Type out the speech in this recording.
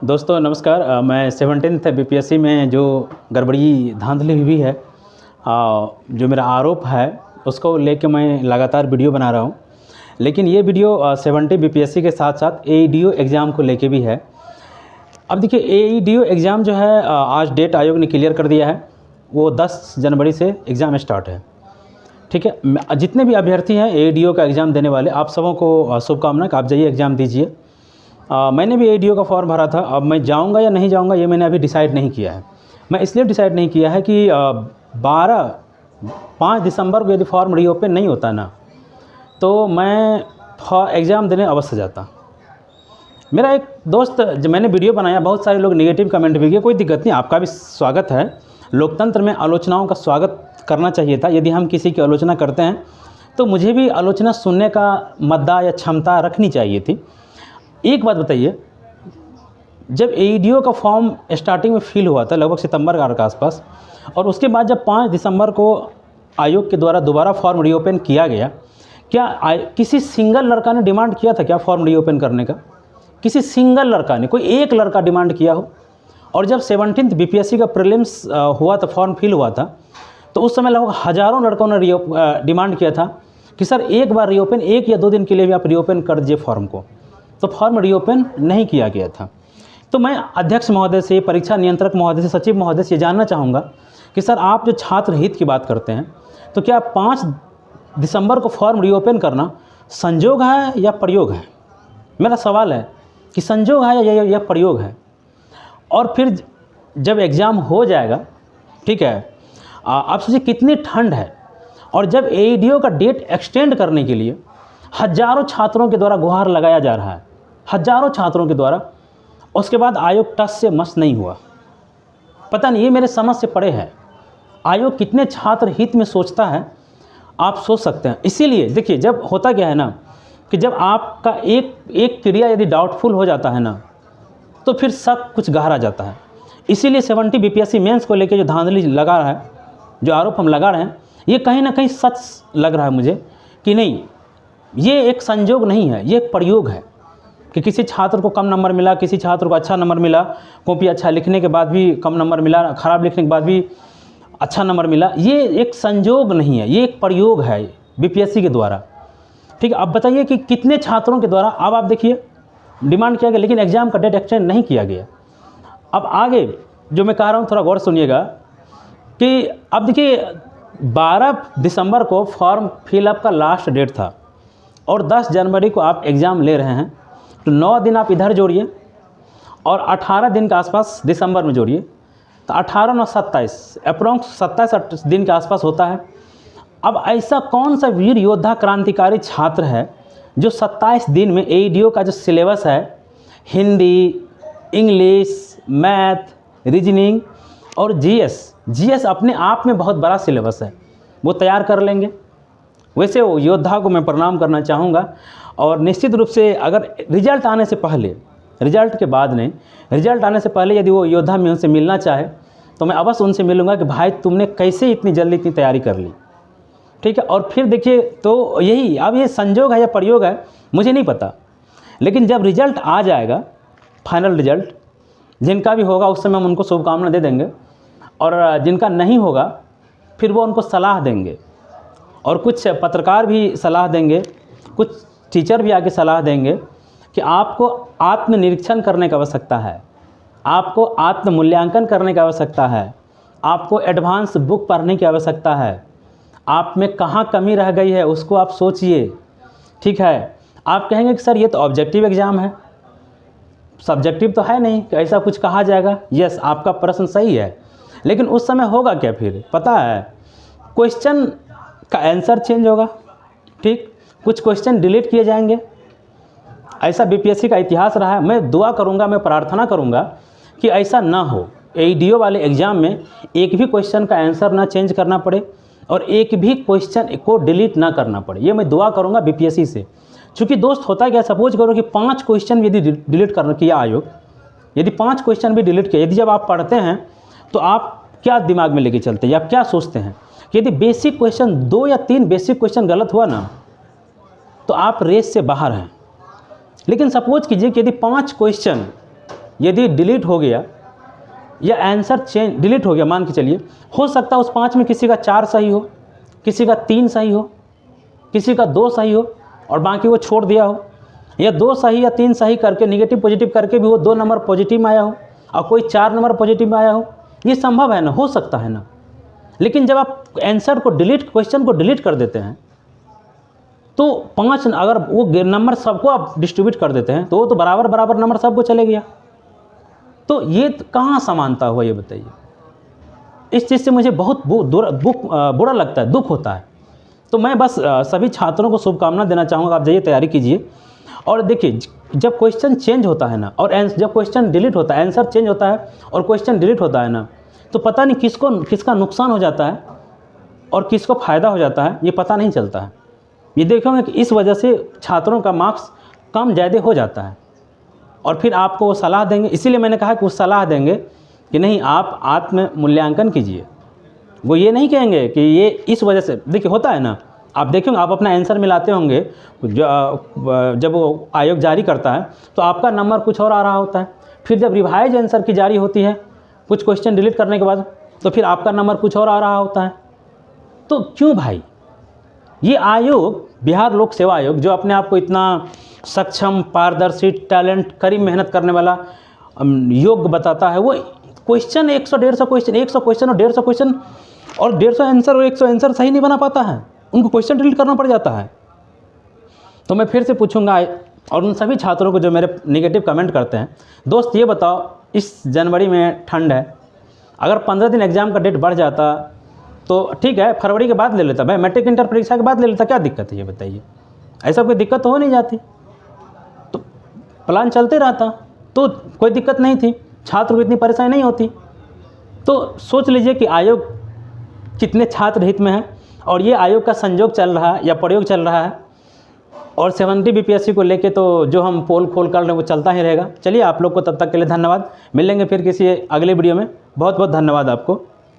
दोस्तों नमस्कार। मैं 17th बीपीएससी में जो गड़बड़ी धांधली हुई है, जो मेरा आरोप है उसको लेके मैं लगातार वीडियो बना रहा हूँ। लेकिन ये वीडियो 70 बीपीएससी के साथ साथ एईडीओ एग्ज़ाम को लेके भी है। अब देखिए, एईडीओ एग्ज़ाम जो है आज डेट आयोग ने क्लियर कर दिया है। वो 10 जनवरी से एग्ज़ाम स्टार्ट है। ठीक है, जितने भी अभ्यर्थी हैं एईडीओ का एग्ज़ाम देने वाले, आप सबों को शुभकामनाएं कि आप जाइए एग्ज़ाम दीजिए। मैंने भी एईडीओ का फॉर्म भरा था। अब मैं जाऊंगा या नहीं जाऊंगा ये मैंने अभी डिसाइड नहीं किया है। मैं इसलिए डिसाइड नहीं किया है कि 5 दिसंबर को यदि फॉर्म रीओपन नहीं होता ना, तो मैं एग्ज़ाम देने अवश्य जाता। मेरा एक दोस्त, जब मैंने वीडियो बनाया, बहुत सारे लोग नेगेटिव कमेंट भी किए। कोई दिक्कत नहीं, आपका भी स्वागत है। लोकतंत्र में आलोचनाओं का स्वागत करना चाहिए था। यदि हम किसी की आलोचना करते हैं तो मुझे भी आलोचना सुनने का मद्दा या क्षमता रखनी चाहिए थी। एक बात बताइए, जब एईडीओ का फॉर्म स्टार्टिंग में फिल हुआ था लगभग सितंबर के आसपास, और उसके बाद जब 5 दिसंबर को आयोग के द्वारा दोबारा फॉर्म रीओपन किया गया, क्या किसी सिंगल लड़का ने डिमांड किया था क्या फॉर्म रीओपन करने का? किसी सिंगल लड़का ने, कोई एक लड़का डिमांड किया हो? और जब 17th बीपीएससी का प्रीलिम्स हुआ था, फॉर्म फिल हुआ था, तो उस समय लगभग हज़ारों लड़कों ने डिमांड किया था कि सर एक बार रीओपन, 1 या 2 दिन के लिए भी आप रीओपन कर दीजिए फॉर्म को। तो फॉर्म रीओपन नहीं किया गया था। तो मैं अध्यक्ष महोदय से, परीक्षा नियंत्रक महोदय से, सचिव महोदय से ये जानना चाहूँगा कि सर आप जो छात्र हित की बात करते हैं, तो क्या 5 दिसंबर को फॉर्म रीओपन करना संजोग है या प्रयोग है? मेरा सवाल है कि संजोग है या प्रयोग है? और फिर जब एग्ज़ाम हो जाएगा, ठीक है, आप सोचिए कितनी ठंड है, और जब एईडीओ का डेट एक्सटेंड करने के लिए हज़ारों छात्रों के द्वारा गुहार लगाया जा रहा है, हज़ारों छात्रों के द्वारा, उसके बाद आयोग टस से मस नहीं हुआ। पता नहीं, ये मेरे समझ से परे है। आयोग कितने छात्र हित में सोचता है, आप सोच सकते हैं। इसीलिए देखिए, जब होता क्या है ना, कि जब आपका एक क्रिया यदि डाउटफुल हो जाता है ना, तो फिर सब कुछ गहरा जाता है। इसीलिए 70 बीपीएससी मेंस को लेकर जो धांधली लगा रहा है, जो आरोप हम लगा रहे हैं, ये कहीं ना कहीं सच लग रहा है मुझे कि नहीं, ये एक संजोग नहीं है, ये एक प्रयोग है कि किसी छात्र को कम नंबर मिला, किसी छात्र को अच्छा नंबर मिला, कॉपी अच्छा लिखने के बाद भी कम नंबर मिला, ख़राब लिखने के बाद भी अच्छा नंबर मिला। ये एक संजोग नहीं है, ये एक प्रयोग है बीपीएससी के द्वारा। ठीक है, अब बताइए कि कितने छात्रों के द्वारा, अब आप देखिए, डिमांड किया गया लेकिन एग्ज़ाम का डेट एक्सटेंड नहीं किया गया। अब आगे जो मैं कह रहा हूँ थोड़ा गौर सुनिएगा कि अब देखिए, 12 दिसंबर को फॉर्म फिलअप का लास्ट डेट था और 10 जनवरी को आप एग्ज़ाम ले रहे हैं, तो 9 दिन आप इधर जोड़िए और 18 दिन के आसपास दिसंबर में जोड़िए, तो 18 9 27, अप्रॉक्स 27 दिन के आसपास होता है। अब ऐसा कौन सा वीर योद्धा क्रांतिकारी छात्र है जो 27 दिन में एईडीओ का जो सिलेबस है, हिंदी, इंग्लिश, मैथ, रीजनिंग और जीएस अपने आप में बहुत बड़ा सिलेबस है, वो तैयार कर लेंगे? वैसे वो योद्धा को मैं प्रणाम करना चाहूँगा। और निश्चित रूप से अगर रिजल्ट आने से पहले, रिजल्ट के बाद नहीं, रिजल्ट आने से पहले यदि वो योद्धा में उनसे मिलना चाहे तो मैं अवश्य उनसे मिलूँगा कि भाई तुमने कैसे इतनी जल्दी इतनी तैयारी कर ली। ठीक है, और फिर देखिए, तो यही, अब ये संजोग है या प्रयोग है मुझे नहीं पता, लेकिन जब रिजल्ट आ जाएगा, फाइनल रिजल्ट जिनका भी होगा, उस समय हम उनको शुभकामना दे देंगे, और जिनका नहीं होगा फिर वो उनको सलाह देंगे, और कुछ पत्रकार भी सलाह देंगे, कुछ टीचर भी आके सलाह देंगे कि आपको आत्मनिरीक्षण करने की आवश्यकता है, आपको आत्म मूल्यांकन करने की आवश्यकता है, आपको एडवांस बुक पढ़ने की आवश्यकता है, आप में कहाँ कमी रह गई है उसको आप सोचिए। ठीक है, आप कहेंगे कि सर ये तो ऑब्जेक्टिव एग्ज़ाम है, सब्जेक्टिव तो है नहीं कि ऐसा कुछ कहा जाएगा। यस, आपका प्रश्न सही है, लेकिन उस समय होगा क्या फिर पता है? क्वेश्चन का आंसर चेंज होगा, ठीक, कुछ क्वेश्चन डिलीट किए जाएंगे। ऐसा बीपीएससी का इतिहास रहा है। मैं दुआ करूंगा, मैं प्रार्थना करूंगा कि ऐसा ना हो, एईडीओ वाले एग्ज़ाम में एक भी क्वेश्चन का आंसर ना चेंज करना पड़े और एक भी क्वेश्चन को डिलीट ना करना पड़े। ये मैं दुआ करूंगा बीपीएससी से। चूँकि दोस्त होता है क्या, सपोज करो कि 5 क्वेश्चन यदि डिलीट करना किया आयोग, यदि 5 क्वेश्चन भी डिलीट किया, यदि जब आप पढ़ते हैं तो आप क्या दिमाग में लेके चलते हैं या क्या सोचते हैं? यदि बेसिक क्वेश्चन 2 या 3 बेसिक क्वेश्चन गलत हुआ ना, तो आप रेस से बाहर हैं। लेकिन सपोज कीजिए कि यदि 5 क्वेश्चन यदि डिलीट हो गया या आंसर चेंज डिलीट हो गया, मान के चलिए, हो सकता है उस 5 में किसी का 4 सही हो, किसी का 3 सही हो, किसी का 2 सही हो और बाकी वो छोड़ दिया हो, या 2 सही या 3 सही करके निगेटिव पॉजिटिव करके भी वो 2 नंबर पॉजिटिव में आया हो और कोई 4 नंबर पॉजिटिव में आया हो। ये संभव है ना, हो सकता है ना। लेकिन जब आप आंसर को क्वेश्चन को डिलीट कर देते हैं तो 5 अगर वो नंबर सबको आप डिस्ट्रीब्यूट कर देते हैं तो वो तो बराबर नंबर सबको चले गया। तो ये कहाँ समानता हुआ, ये बताइए। इस चीज़ से मुझे बहुत बुरा लगता है, दुख होता है। तो मैं बस सभी छात्रों को शुभकामना देना चाहूँगा, आप जाइए तैयारी कीजिए। और देखिए, जब क्वेश्चन चेंज होता है ना और जब क्वेश्चन डिलीट होता है, आंसर चेंज होता है और क्वेश्चन डिलीट होता है ना, तो पता नहीं किसका नुकसान हो जाता है और किसको फ़ायदा हो जाता है, ये पता नहीं चलता है। ये देखोगे कि इस वजह से छात्रों का मार्क्स कम ज़्यादा हो जाता है और फिर आपको वो सलाह देंगे। इसीलिए मैंने कहा कि वो सलाह देंगे कि नहीं, आप आत्म मूल्यांकन कीजिए। वो ये नहीं कहेंगे कि ये इस वजह से, देखिए होता है ना, आप देखेंगे, आप अपना आंसर मिलाते होंगे, जब वो आयोग जारी करता है तो आपका नंबर कुछ और आ रहा होता है। फिर जब रिवाइज आंसर की जारी होती है कुछ क्वेश्चन डिलीट करने के बाद, तो फिर आपका नंबर कुछ और आ रहा होता है। तो क्यों भाई? ये आयोग, बिहार लोक सेवा आयोग, जो अपने आप को इतना सक्षम, पारदर्शी, टैलेंट, कड़ी मेहनत करने वाला, योग्य बताता है, वो क्वेश्चन 100-150 क्वेश्चन, 100 क्वेश्चन और 150 क्वेश्चन और 150 आंसर और 100 आंसर सही नहीं बना पाता है, उनको क्वेश्चन डिलीट करना पड़ जाता है। तो मैं फिर से पूछूंगा और उन सभी छात्रों को जो मेरे नेगेटिव कमेंट करते हैं, दोस्त ये बताओ, इस जनवरी में ठंड है, अगर 15 दिन एग्ज़ाम का डेट बढ़ जाता तो ठीक है, फरवरी के बाद ले लेता, भाई मैट्रिक इंटर परीक्षा के बाद ले लेता, क्या दिक्कत है ये बताइए। ऐसा कोई दिक्कत तो हो नहीं जाती, तो प्लान चलते रहता तो कोई दिक्कत नहीं थी, छात्र को इतनी परेशानी नहीं होती। तो सोच लीजिए कि आयोग कितने छात्र हित में है और ये आयोग का संजोग चल रहा है या प्रयोग चल रहा है। और 70 बीपीएससी को लेके तो जो हम पोल खोल कर रहे हैं वो चलता ही रहेगा। चलिए, आप लोग को तब तक के लिए धन्यवाद। मिलेंगे फिर किसी अगले वीडियो में। बहुत बहुत धन्यवाद आपको।